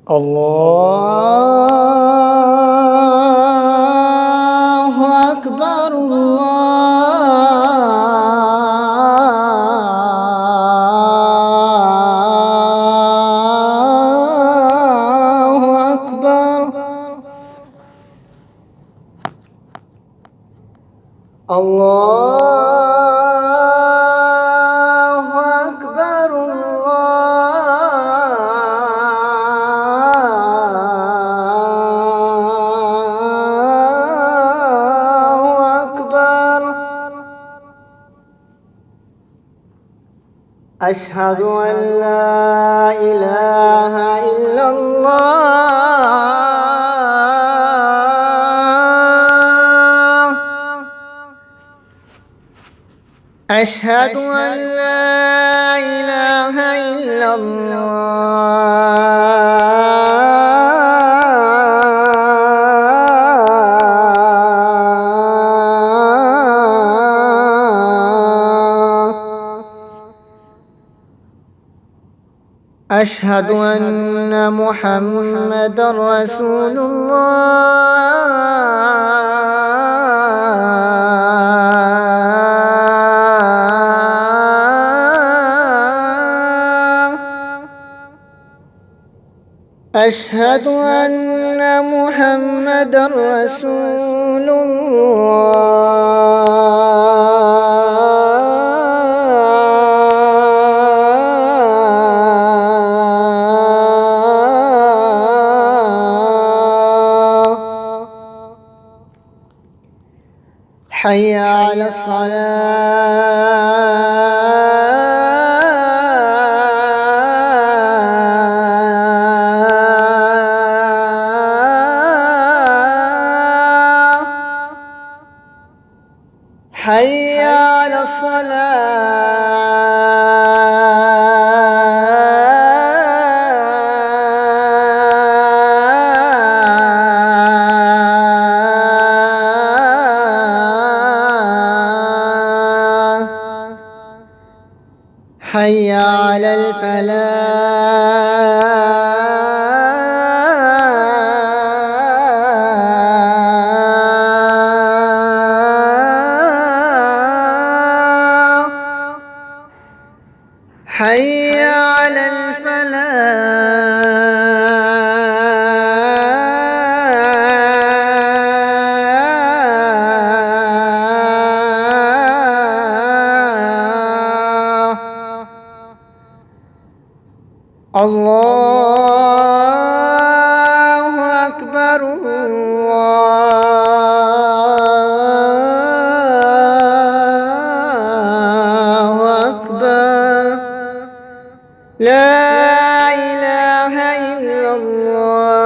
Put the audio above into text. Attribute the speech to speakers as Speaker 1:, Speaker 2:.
Speaker 1: الله أكبر الله أكبر الله أكبر الله أكبر. أشهد أن لا إله إلا الله. أشهد أن لا إله إلا الله. أشهد أن محمدًا رسول الله. أشهد أن محمدًا رسول الله. حي على الصلاة. حي على الصلاة. حي على الفلاح. حي على الفلاح. الله أكبر الله أكبر. لا إله إلا الله.